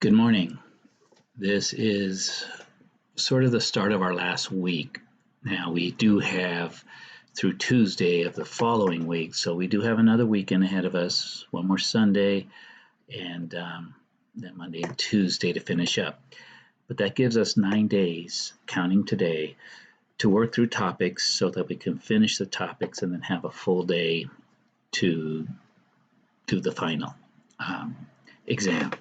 Good morning. This is sort of the start of our last week. Now, we do have through Tuesday of the following week, so we do have another weekend ahead of us, one more Sunday, and then Monday and Tuesday to finish up. But that gives us 9 days, counting today, to work through topics so that we can finish the topics and then have a full day to do the final um, exam.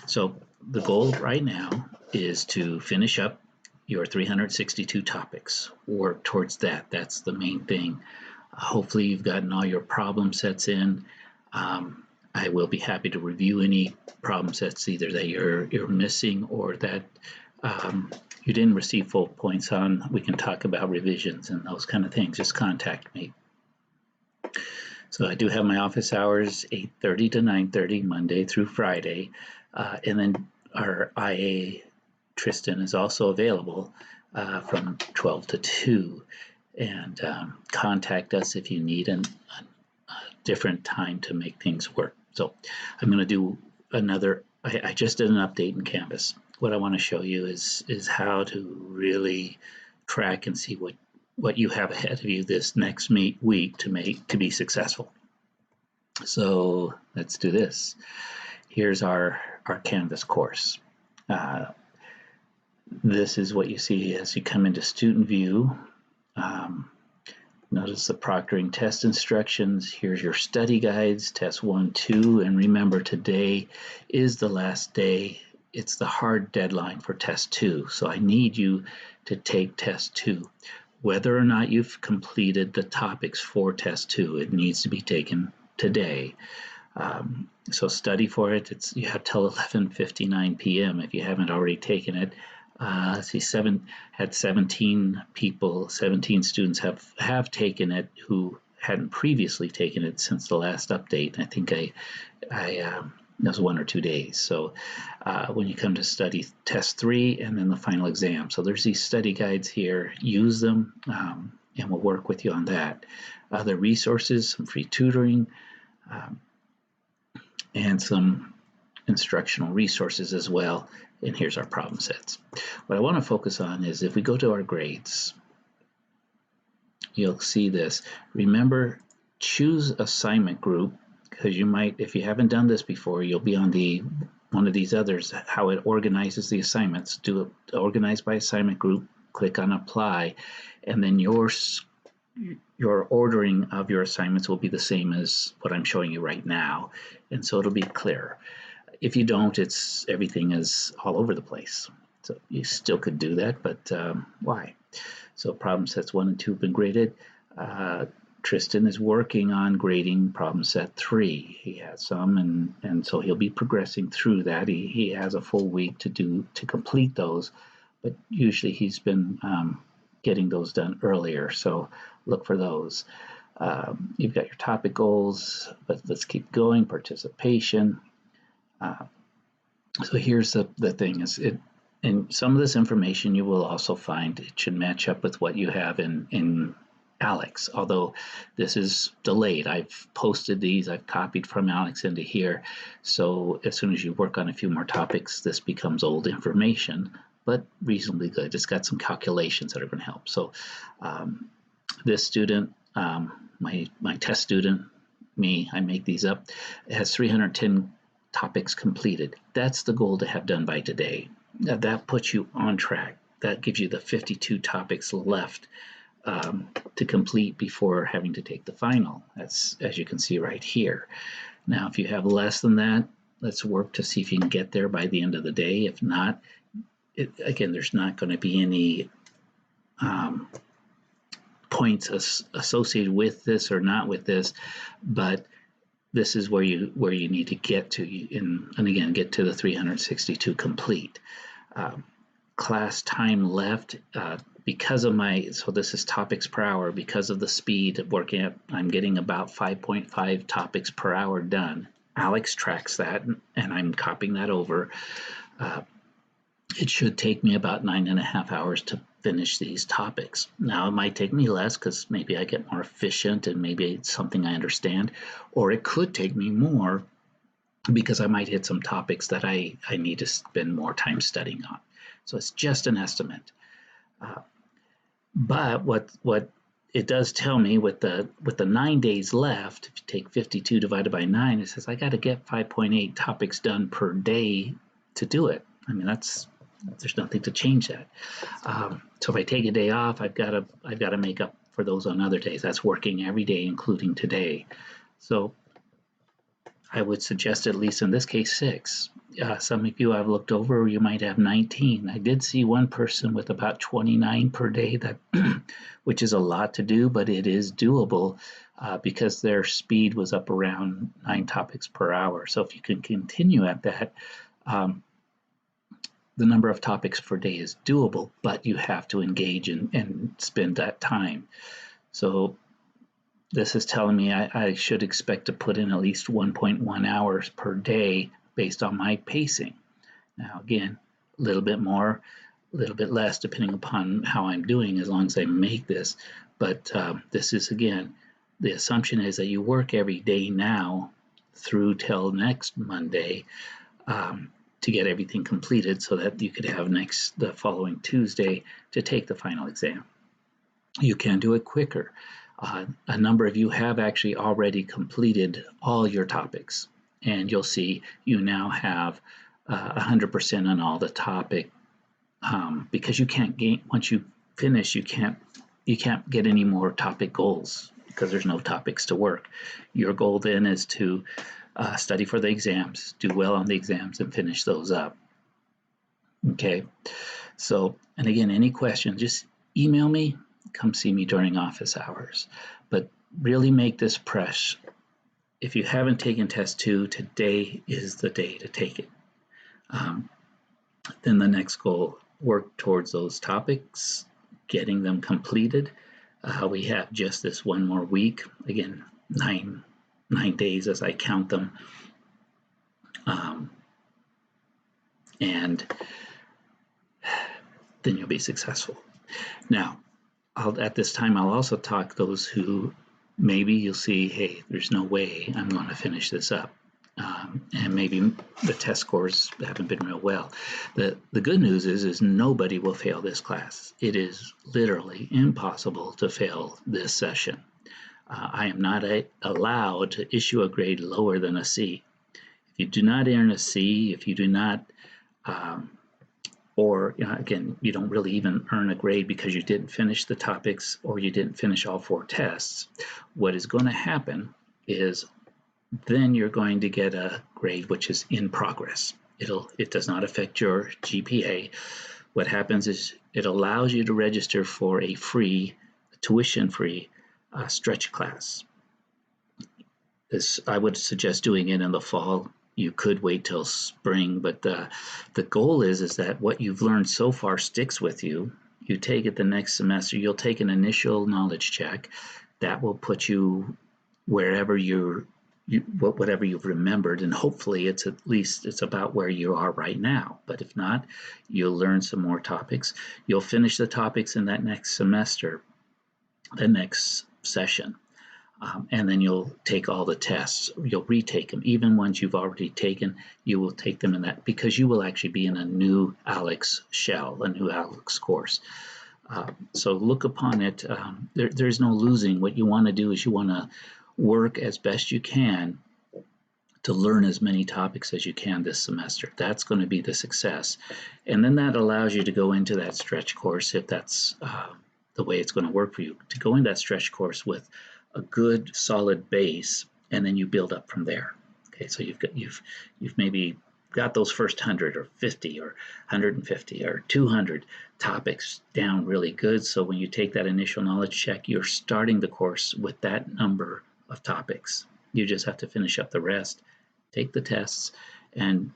So the goal right now is to finish up your 362 topics. Work towards that. That's the main thing. Hopefully you've gotten all your problem sets in. I will be happy to review any problem sets either that you're missing or that you didn't receive full points on. We can talk about revisions and those kind of things. Just contact me. So I do have my office hours 8:30 to 9:30 Monday through Friday, and then our IA Tristan is also available from 12 to 2. And contact us if you need a different time to make things work. So I'm going to do another. I just did an update in Canvas. What I want to show you is how to really track and see what you have ahead of you this next week to be successful. So let's do this. Here's our Canvas course. This is what you see as you come into student view. Notice the proctoring test instructions. Here's your study guides, test 1, 2, and remember today is the last day. It's the hard deadline for test 2, so I need you to take test 2. Whether or not you've completed the topics for test 2, it needs to be taken today. So study for it. You have till 11:59 p.m. if you haven't already taken it. Let's see, 17 students have taken it who hadn't previously taken it since the last update. I think that was 1 or 2 days. So when you come to study test 3 and then the final exam. So there's these study guides here. Use them and we'll work with you on that. Other resources, some free tutoring, and some instructional resources as well. And here's our problem sets. What I want to focus on is if we go to our grades, you'll see this. Remember, choose assignment group, because you might, if you haven't done this before, you'll be on one of these others, how it organizes the assignments. Do it organize by assignment group, click on apply, and then your ordering of your assignments will be the same as what I'm showing you right now, and so it'll be clear. If you don't, everything is all over the place. So you still could do that, but why? So problem sets 1 and 2 have been graded. Tristan is working on grading problem set 3. He has some, and so he'll be progressing through that. He has a full week to complete those, but usually he's been getting those done earlier. So look for those. You've got your topic goals, but let's keep going. Participation. So here's the thing is and some of this information you will also find it should match up with what you have in Alex, although this is delayed. I've posted these, I've copied from Alex into here, so as soon as you work on a few more topics, this becomes old information, but reasonably good. It's got some calculations that are going to help. So this student, my test student, I make these up, it has 310 topics completed. That's the goal to have done by today. That puts you on track. That gives you the 52 topics left to complete before having to take the final. That's, as you can see right here. Now, if you have less than that, let's work to see if you can get there by the end of the day. If not, again, there's not going to be any points associated with this or not with this, but this is where you need to get to, and again, get to the 362 complete. Class time left, because of so this is topics per hour, because of the speed of working up, I'm getting about 5.5 topics per hour done. Alex tracks that, and I'm copying that over. It should take me about 9.5 hours to finish these topics. Now, it might take me less because maybe I get more efficient and maybe it's something I understand, or it could take me more because I might hit some topics that I need to spend more time studying on. So it's just an estimate. But what it does tell me with the 9 days left, if you take 52 divided by 9, it says I got to get 5.8 topics done per day to do it. I mean, there's nothing to change that. So if I take a day off, I've got to make up for those on other days. That's working every day, including today. So I would suggest, at least in this case, 6. Some of you I've looked over, you might have 19. I did see one person with about 29 per day, that which is a lot to do, but it is doable because their speed was up around 9 topics per hour. So if you can continue at that, the number of topics per day is doable, but you have to engage and spend that time. So this is telling me I should expect to put in at least 1.1 hours per day based on my pacing. Now, again, a little bit more, a little bit less, depending upon how I'm doing, as long as I make this. But this is, again, the assumption is that you work every day now through till next Monday to get everything completed so that you could have the following Tuesday to take the final exam. You can do it quicker. A number of you have actually already completed all your topics, and you'll see you now have 100% on all the topic, because you can't gain, once you finish, you can't get any more topic goals because there's no topics to work. Your goal then is to study for the exams, do well on the exams, and finish those up. Okay, so, and again, any questions, just email me. Come see me during office hours. But really make this press. If you haven't taken test 2, today is the day to take it. Then the next goal, work towards those topics, getting them completed. We have just this one more week. Again, nine days as I count them. And then you'll be successful. Now, at this time, I'll also talk those who maybe you'll see, hey, there's no way I'm going to finish this up. And maybe the test scores haven't been real well. The good news is nobody will fail this class. It is literally impossible to fail this session. I am not allowed to issue a grade lower than a C. If you do not earn a C, if you do not or again, you don't really even earn a grade because you didn't finish the topics or you didn't finish all 4 tests. What is going to happen is then you're going to get a grade which is in progress. It does not affect your GPA. What happens is it allows you to register for a tuition-free stretch class. I would suggest doing it in the fall. You could wait till spring, but the goal is that what you've learned so far sticks with you. You take it the next semester, you'll take an initial knowledge check. That will put you wherever whatever you've remembered, and hopefully it's about where you are right now. But if not, you'll learn some more topics. You'll finish the topics in that next semester, the next session. And then you'll take all the tests. You'll retake them. Even ones you've already taken, you will take them in that, because you will actually be in a new ALEX shell, a new ALEX course. So look upon it. There's no losing. What you want to do is you want to work as best you can to learn as many topics as you can this semester. That's going to be the success. And then that allows you to go into that stretch course, if that's the way it's going to work for you, to go in that stretch course with a good solid base, and then you build up from there. Okay, so you've maybe got those first 100 or 50 or 150 or 200 topics down really good. So when you take that initial knowledge check, you're starting the course with that number of topics. You just have to finish up the rest, take the tests, and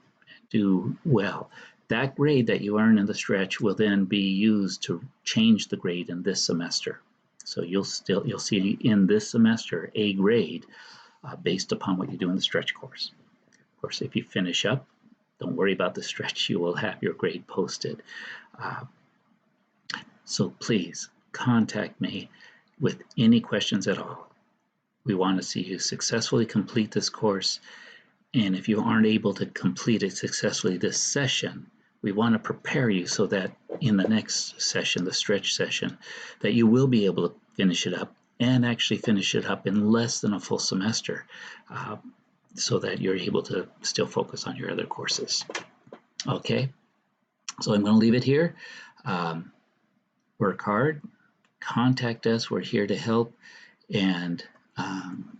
do well. That grade that you earn in the stretch will then be used to change the grade in this semester. So you'll see in this semester a grade based upon what you do in the stretch course. Of course, if you finish up, don't worry about the stretch. You will have your grade posted. So please contact me with any questions at all. We want to see you successfully complete this course And if you aren't able to complete it successfully this session, we want to prepare you so that in the next session, the stretch session, that you will be able to finish it up and actually finish it up in less than a full semester, so that you're able to still focus on your other courses. Okay, so I'm going to leave it here. Work hard, contact us. We're here to help. And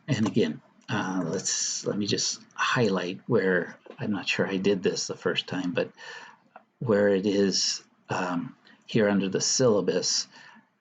again, let me just highlight where, I'm not sure I did this the first time, but where it is here under the syllabus,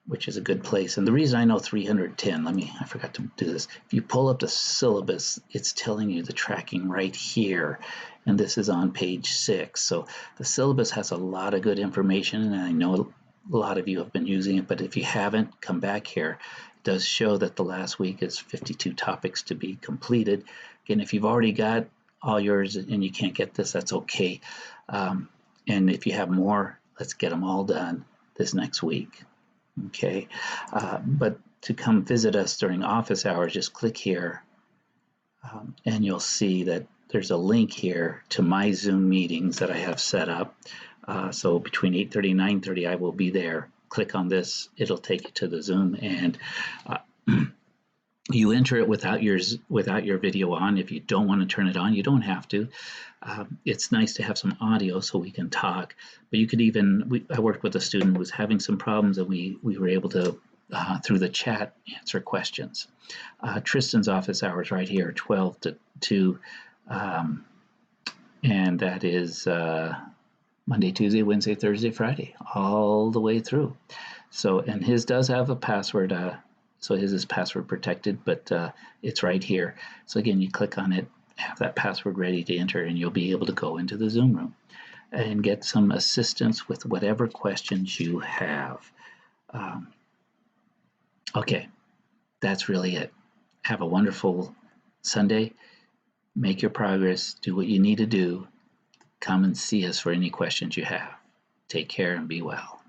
which is a good place. And the reason I know 310, I forgot to do this. If you pull up the syllabus, it's telling you the tracking right here. And this is on page 6. So the syllabus has a lot of good information, and I know a lot of you have been using it, but if you haven't, come back here. It does show that the last week is 52 topics to be completed. Again, if you've already got all yours and you can't get this, that's okay. And if you have more, let's get them all done this next week. Okay, but to come visit us during office hours, just click here, and you'll see that there's a link here to my Zoom meetings that I have set up. So between 8:30 and 9:30, I will be there. Click on this, it'll take you to the Zoom, and you enter it without your video on. If you don't want to turn it on, you don't have to. It's nice to have some audio so we can talk, but you could even, I worked with a student who was having some problems, and we were able to, through the chat, answer questions. Tristan's office hours right here, 12 to 2, and that is Monday, Tuesday, Wednesday, Thursday, Friday, all the way through. So, and his does have a password, so his is password protected, but it's right here. So again, you click on it, have that password ready to enter, and you'll be able to go into the Zoom room and get some assistance with whatever questions you have. Okay, that's really it. Have a wonderful Sunday. Make your progress. Do what you need to do. Come and see us for any questions you have. Take care and be well.